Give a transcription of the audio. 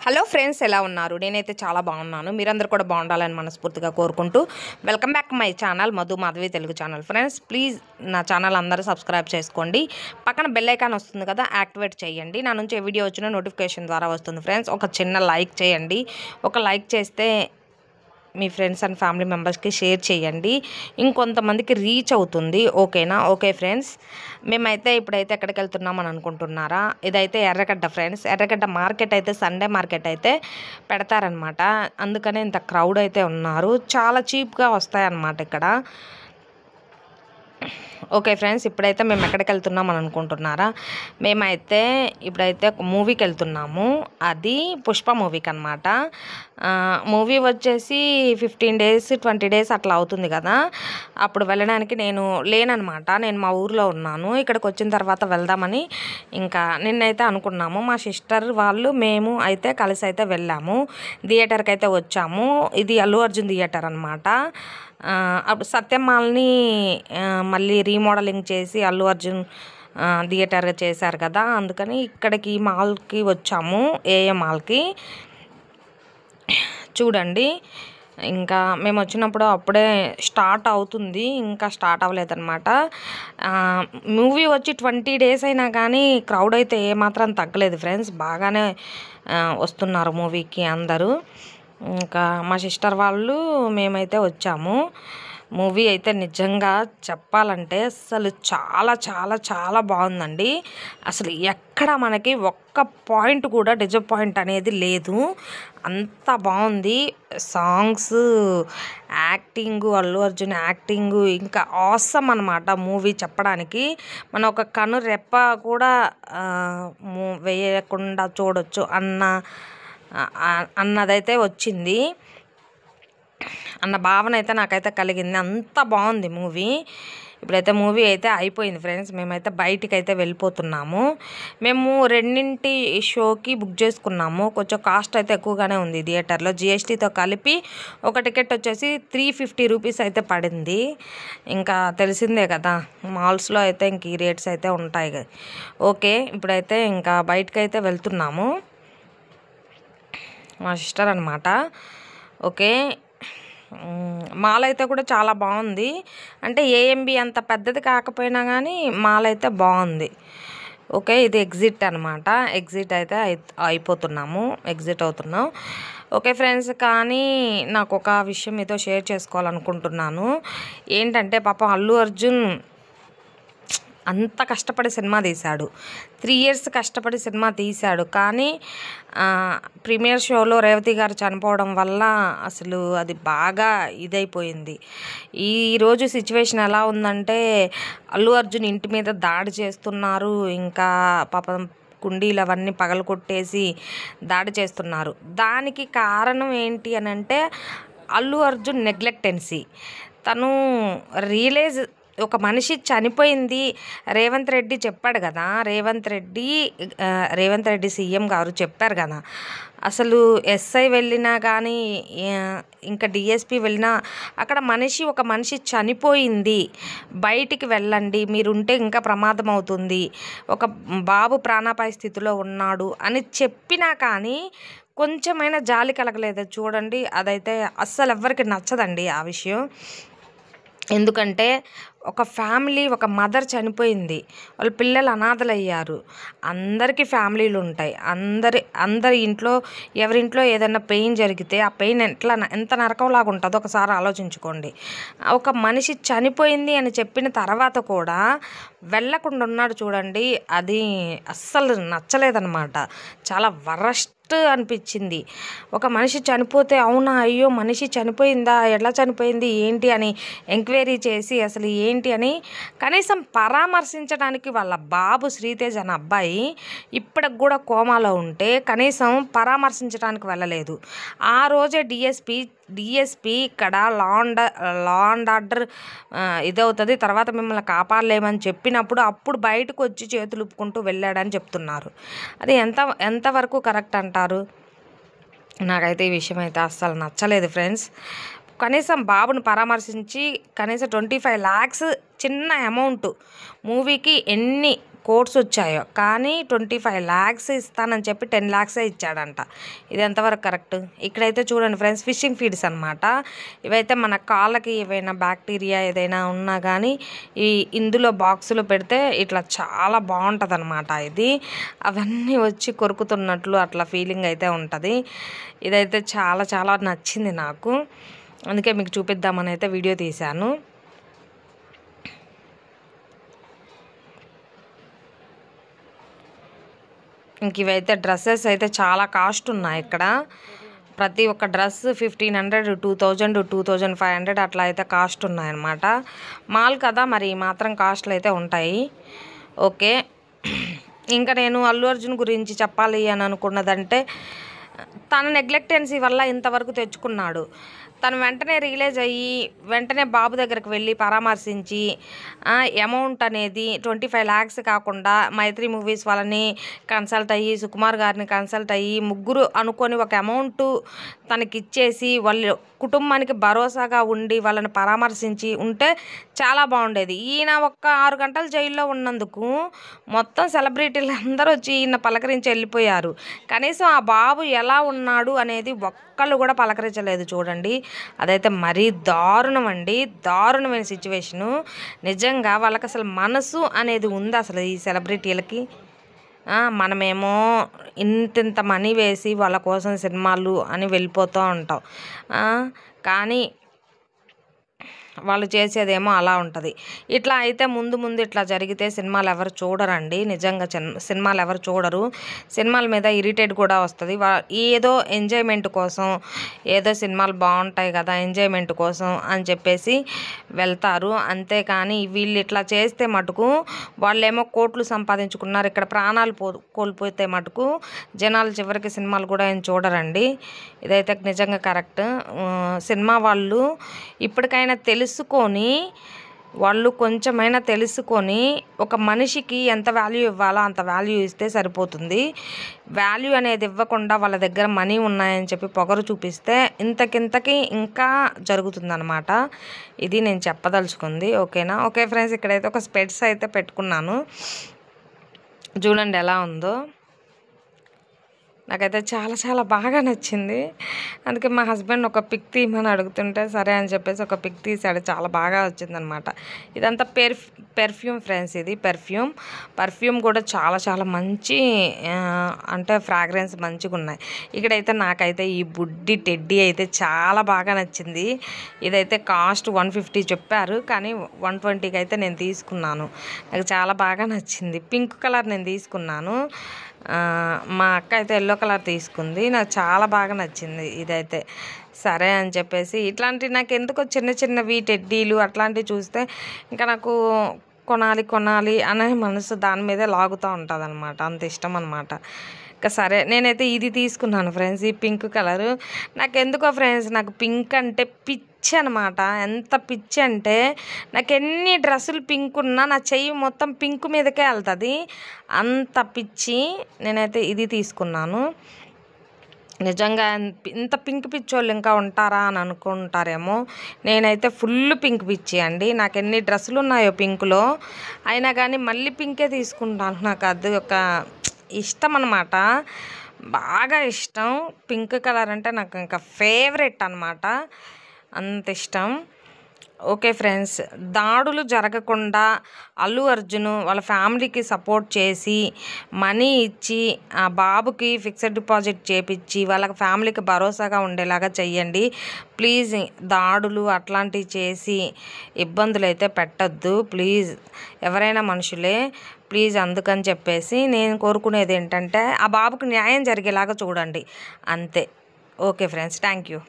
Hello friends, ఎలా ఉన్నారు? నేనైతే చాలా బాగున్నాను. మీరందరూ కూడా బాగుండాలని మనస్ఫూర్తిగా కోరుకుంటూ welcome back my channel Madhu Madhavi Telugu channel. Friends, please నా ఛానల్ అందరూ సబ్స్క్రైబ్ చేసుకోండి. పక్కన బెల్ ఐకాన్ వస్తుంది కదా, యాక్టివేట్ చేయండి. నా నుంచి ఏ వీడియో వచ్చినా నోటిఫికేషన్ ద్వారా వస్తుంది. ఫ్రెండ్స్, ఒక చిన్న లైక్ చేయండి. ఒక లైక్ చేస్తే మీ ఫ్రెండ్స్ అండ్ ఫ్యామిలీ మెంబర్స్కి షేర్ చేయండి, ఇంకొంతమందికి రీచ్ అవుతుంది. ఓకేనా? ఓకే ఫ్రెండ్స్, మేమైతే ఇప్పుడైతే ఎక్కడికి వెళ్తున్నామని అనుకుంటున్నారా? ఇదైతే ఎర్రగడ్డ ఫ్రెండ్స్. ఎర్రగడ్డ మార్కెట్ అయితే సండే మార్కెట్ అయితే పెడతారనమాట. అందుకనే ఇంత క్రౌడ్ అయితే ఉన్నారు. చాలా చీప్గా వస్తాయన్నమాట ఇక్కడ. ఓకే ఫ్రెండ్స్, ఇప్పుడైతే మేము ఎక్కడికి వెళ్తున్నాం అని అనుకుంటున్నారా? మేమైతే ఇప్పుడైతే ఒక మూవీకి వెళ్తున్నాము. అది పుష్ప మూవీకి అనమాట. మూవీ వచ్చేసి 15 days 20 days అట్లా అవుతుంది కదా. అప్పుడు వెళ్ళడానికి నేను లేననమాట. నేను మా ఊర్లో ఉన్నాను. ఇక్కడికి వచ్చిన తర్వాత వెళ్దామని ఇంకా నిన్నైతే అనుకున్నాము. మా సిస్టర్ వాళ్ళు మేము అయితే కలిసి అయితే వెళ్ళాము. థియేటర్కి అయితే వచ్చాము. ఇది అల్లు అర్జున్ థియేటర్ అనమాట. అప్పుడు సత్యమాల్ని మళ్ళీ రీమోడలింగ్ చేసి అల్లు అర్జున్ థియేటర్గా చేశారు కదా. అందుకని ఇక్కడికి మాల్కి వచ్చాము, ఏఏ మాల్కి. చూడండి, ఇంకా మేము వచ్చినప్పుడు అప్పుడే స్టార్ట్ అవుతుంది, ఇంకా స్టార్ట్ అవ్వలేదన్నమాట. మూవీ వచ్చి 20 days అయినా కానీ క్రౌడ్ అయితే ఏమాత్రం తగ్గలేదు ఫ్రెండ్స్. బాగానే వస్తున్నారు మూవీకి అందరూ. ఇంకా మా సిస్టర్ వాళ్ళు మేమైతే వచ్చాము. మూవీ అయితే నిజంగా చెప్పాలంటే అసలు చాలా చాలా చాలా బాగుందండి. అసలు ఎక్కడ మనకి ఒక్క పాయింట్ కూడా డిసప్పాయింట్ అనేది లేదు, అంత బాగుంది. Songs, acting, Allu Arjun acting ఇంకా ఆసమ్ అనమాట. మూవీ చెప్పడానికి మనం ఒక కను రెప్ప కూడా వేయకుండా చూడొచ్చు అన్నదైతే వచ్చింది, అన్న భావన అయితే నాకైతే కలిగింది. అంత బాగుంది మూవీ. ఇప్పుడైతే మూవీ అయితే అయిపోయింది ఫ్రెండ్స్. మేమైతే బయటికి అయితే వెళ్ళిపోతున్నాము. మేము 2 షోకి బుక్ చేసుకున్నాము. కొంచెం కాస్ట్ అయితే ఎక్కువగానే ఉంది థియేటర్లో. జిఎస్టీతో కలిపి ఒక టికెట్ వచ్చేసి 350 రూపీస్ అయితే పడింది. ఇంకా తెలిసిందే కదా, మాల్స్లో అయితే ఇంక ఈ రేట్స్ అయితే ఉంటాయి. ఓకే, ఇప్పుడైతే ఇంకా బయటకు అయితే వెళ్తున్నాము. మా సిస్టర్ అనమాట. ఓకే, మాల్ అయితే కూడా చాలా బాగుంది. అంటే ఏఎంబి అంత పెద్దది కాకపోయినా కానీ మాల్ అయితే బాగుంది. ఓకే, ఇది ఎగ్జిట్ అనమాట. ఎగ్జిట్ అయితే అయిపోతున్నాము, ఎగ్జిట్ అవుతున్నాం. ఓకే ఫ్రెండ్స్, కానీ నాకు ఒక విషయం మీతో షేర్ చేసుకోవాలనుకుంటున్నాను. ఏంటంటే పాపం అల్లు అర్జున్ అంత కష్టపడి సినిమా తీశాడు. 3 years కష్టపడి సినిమా తీశాడు. కానీ ప్రీమియర్ షోలో రేవతి గారు చనిపోవడం వల్ల అసలు అది బాగా ఇదైపోయింది. ఈరోజు సిచ్యువేషన్ ఎలా ఉందంటే అల్లు అర్జున్ ఇంటి మీద దాడి చేస్తున్నారు. ఇంకా పాపం కుండీలు అవన్నీ పగలగొట్టేసి దాడి చేస్తున్నారు. దానికి కారణం ఏంటి అని అంటే అల్లు అర్జున్ నెగ్లెక్టెన్సీ. తను రియలైజ్ ఒక మనిషి చనిపోయింది. రేవంత్ రెడ్డి చెప్పాడు కదా, రేవంత్ రెడ్డి సీఎం గారు చెప్పారు కదా, అసలు ఎస్ఐ వెళ్ళినా కానీ ఇంకా డిఎస్పి వెళ్ళినా అక్కడ ఒక మనిషి చనిపోయింది, బయటికి వెళ్ళండి, మీరుంటే ఇంకా ప్రమాదం అవుతుంది, ఒక బాబు ప్రాణాపాయ స్థితిలో ఉన్నాడు అని చెప్పినా కానీ కొంచెమైనా జాలి కలగలేదు చూడండి. అదైతే అస్సలు ఎవ్వరికి నచ్చదండి ఆ విషయం. ఎందుకంటే ఒక ఫ్యామిలీ, ఒక మదర్ చనిపోయింది, వాళ్ళ పిల్లలు అనాథలయ్యారు. అందరికీ ఫ్యామిలీలు ఉంటాయి. అందరి ఇంట్లో ఎవరింట్లో ఏదైనా పెయిన్ జరిగితే ఆ పెయిన్ ఎంత నరకంలాగా ఉంటుందో ఒకసారి ఆలోచించుకోండి. ఒక మనిషి చనిపోయింది అని చెప్పిన తర్వాత కూడా వెళ్ళకుండా ఉన్నాడు చూడండి, అది అస్సలు నచ్చలేదన్నమాట. చాలా వరస్ట్ అనిపించింది. ఒక మనిషి చనిపోతే అవునా, అయ్యో మనిషి చనిపోయిందా, ఎలా చనిపోయింది ఏంటి అని ఎంక్వైరీ చేసి అసలు ఏంటి అని కనీసం పరామర్శించడానికి వాళ్ళ బాబు శ్రీతేజ్ అనే అబ్బాయి ఇప్పటికి కూడా కోమాలో ఉంటే కనీసం పరామర్శించడానికి వెళ్ళలేదు. ఆ రోజే డిఎస్పి ఇక్కడ లా అండ్ ఆర్డర్ ఇదవుతుంది, తర్వాత మిమ్మల్ని కాపాడలేమని చెప్పినప్పుడు అప్పుడు బయటకు వచ్చి చేతులు ఉప్పుకుంటూ వెళ్ళాడని చెప్తున్నారు. అది ఎంతవరకు కరెక్ట్ అంటారు? నాకైతే ఈ విషయం అయితే అస్సలు నచ్చలేదు ఫ్రెండ్స్. కనీసం బాబుని పరామర్శించి కనీసం 25 lakhs చిన్న అమౌంట్ మూవీకి ఎన్ని కోట్స్ వచ్చాయో, కానీ 25 lakhs ఇస్తానని చెప్పి 10 lakhs ఇచ్చాడంట. ఇది ఎంతవరకు కరెక్ట్? ఇక్కడైతే చూడండి ఫ్రెండ్స్, ఫిషింగ్ ఫీడ్స్ అనమాట. ఇవైతే మన కాళ్ళకి ఏవైనా బ్యాక్టీరియా ఏదైనా ఉన్నా కానీ ఇందులో బాక్సులో పెడితే ఇట్లా చాలా బాగుంటుంది అనమాట. ఇది అవన్నీ వచ్చి కొరుకుతున్నట్లు అట్లా ఫీలింగ్ అయితే ఉంటుంది. ఇదైతే చాలా చాలా నచ్చింది నాకు, అందుకే మీకు చూపిద్దామని అయితే వీడియో తీశాను. ఇంక ఇవైతే డ్రెస్సెస్ అయితే చాలా కాస్ట్ ఉన్నాయి ఇక్కడ. ప్రతి ఒక్క డ్రెస్ 1500, 2000, 2500 అట్లా అయితే కాస్ట్ ఉన్నాయన్నమాట. మాల్ కదా, మరి మాత్రం కాస్ట్లు అయితే ఉంటాయి. ఓకే, ఇంకా నేను అల్లు అర్జున్ గురించి చెప్పాలి అని అనుకున్నదంటే, తన నెగ్లెక్టెన్సీ వల్ల ఇంతవరకు తెచ్చుకున్నాడు. తను వెంటనే రియలైజ్ అయ్యి వెంటనే బాబు దగ్గరికి వెళ్ళి పరామర్శించి అమౌంట్ అనేది 25 lakhs కాకుండా మైత్రి మూవీస్ వాళ్ళని కన్సల్ట్ అయ్యి, సుకుమార్ గారిని కన్సల్ట్ అయ్యి, ముగ్గురు అనుకొని ఒక అమౌంట్ తనకి ఇచ్చేసి వాళ్ళ కుటుంబానికి భరోసాగా ఉండి వాళ్ళని పరామర్శించి ఉంటే చాలా బాగుండేది. ఈయన ఒక్క 6 గంటలు జైల్లో ఉన్నందుకు మొత్తం సెలబ్రిటీలు అందరూ వచ్చి ఈయన పలకరించి వెళ్ళిపోయారు. కనీసం ఆ బాబు ఎలా ఉన్నాడు అనేది ఒక్కళ్ళు కూడా పలకరించలేదు. చూడండి, అదైతే మరీ దారుణం అండి, దారుణమైన సిచ్యువేషను. నిజంగా వాళ్ళకి అసలు మనసు అనేది ఉంది అసలు ఈ సెలబ్రిటీలకి? మనమేమో ఇంతింత మనీ వేసి వాళ్ళ కోసం సినిమాలు అని వెళ్ళిపోతూ ఉంటాం, కానీ వాళ్ళు చేసేదేమో అలా ఉంటుంది. ఇట్లా అయితే ముందు ఇట్లా జరిగితే సినిమాలు ఎవరు చూడరండి. నిజంగా సినిమాలు ఎవరు చూడరు. సినిమాల మీద ఇరిటేట్ కూడా వస్తుంది. ఏదో ఎంజాయ్మెంట్ కోసం, ఏదో సినిమాలు బాగుంటాయి కదా ఎంజాయ్మెంట్ కోసం అని చెప్పేసి వెళ్తారు. అంతేకాని వీళ్ళు ఇట్లా చేస్తే మటుకు వాళ్ళేమో కోట్లు సంపాదించుకున్నారు, ఇక్కడ ప్రాణాలు కోల్పోతే మటుకు జనాలు చివరికి సినిమాలు కూడా ఏం చూడరండి. ఇదైతే నిజంగా కరెక్ట్. సినిమా వాళ్ళు ఇప్పటికైనా తెలుసుకొని, వాళ్ళు కొంచెమైనా తెలుసుకొని ఒక మనిషికి ఎంత వాల్యూ ఇవ్వాలో అంత వాల్యూ ఇస్తే సరిపోతుంది. వాల్యూ అనేది ఇవ్వకుండా వాళ్ళ దగ్గర మనీ ఉన్నాయని చెప్పి పొగరు చూపిస్తే ఇంతకింతకి ఇంకా జరుగుతుందన్నమాట. ఇది నేను చెప్పదలుచుకుంది. ఓకేనా? ఓకే ఫ్రెండ్స్, ఇక్కడైతే ఒక స్పెట్స్ అయితే పెట్టుకున్నాను, చూడండి ఎలా ఉందో. నాకైతే చాలా చాలా బాగా నచ్చింది. అందుకే మా హస్బెండ్ ఒక పిక్ తీయమని అడుగుతుంటే సరే అని చెప్పేసి ఒక పిక్ తీసాడు. చాలా బాగా వచ్చిందనమాట. ఇదంతా పెర్ఫ్యూమ్ ఫ్రెండ్స్, ఇది పర్ఫ్యూమ్ కూడా చాలా చాలా మంచి, అంటే ఫ్రాగ్రెన్స్ మంచిగా ఉన్నాయి. ఇక్కడైతే నాకైతే ఈ బుడ్డి టెడ్డీ అయితే చాలా బాగా నచ్చింది. ఇదైతే కాస్ట్ 150 చెప్పారు, కానీ 120కి అయితే నేను తీసుకున్నాను. నాకు చాలా బాగా నచ్చింది. పింక్ కలర్ నేను తీసుకున్నాను, మా అక్క అయితే ఎల్లో కలర్ తీసుకుంది. నాకు చాలా బాగా నచ్చింది ఇదైతే. సరే అని చెప్పేసి ఇట్లాంటివి నాకు ఎందుకో చిన్నవి టెడ్డీలు అట్లాంటివి చూస్తే ఇంకా నాకు కొనాలి అనే మనసు దాని మీదే లాగుతూ ఉంటుంది అనమాట. అంత ఇష్టం అనమాట. ఇంకా సరే నేనైతే ఇది తీసుకున్నాను ఫ్రెండ్స్, ఈ పింక్ కలరు. నాకు ఎందుకో ఫ్రెండ్స్, నాకు పింక్ అంటే పిచ్చి అనమాట. ఎంత పిచ్చి అంటే నాకు ఎన్ని డ్రెస్సులు పింక్ ఉన్నా నా చెయ్యి మొత్తం పింక్ మీదకే వెళ్తుంది, అంత పిచ్చి. నేనైతే ఇది తీసుకున్నాను. నిజంగా ఇంత పింక్ పిచ్చోళ్ళు ఇంకా ఉంటారా అని అనుకుంటారేమో. నేనైతే ఫుల్ పింక్ పిచ్చి అండి. నాకు ఎన్ని డ్రెస్సులు ఉన్నాయో పింక్లో, అయినా కానీ మళ్ళీ పింకే తీసుకుంటాను. నాకు అది ఒక ఇష్టం అన్నమాట, బాగా ఇష్టం. పింక్ కలర్ అంటే నాకు ఇంకా ఫేవరెట్ అన్నమాట, అంత ఇష్టం. ఓకే ఫ్రెండ్స్, దాడులు జరగకుండా అల్లు అర్జున్ వాళ్ళ ఫ్యామిలీకి సపోర్ట్ చేసి మనీ ఇచ్చి ఆ బాబుకి ఫిక్స్డ్ డిపాజిట్ చేపించి వాళ్ళ ఫ్యామిలీకి భరోసాగా ఉండేలాగా చెయ్యండి ప్లీజ్. దాడులు అట్లాంటివి చేసి ఇబ్బందులు అయితే పెట్టద్దు ప్లీజ్. ఎవరైనా మనుషులే ప్లీజ్. అందుకని చెప్పేసి నేను కోరుకునేది ఏంటంటే ఆ బాబుకి న్యాయం జరిగేలాగా చూడండి, అంతే. Okay friends, thank you.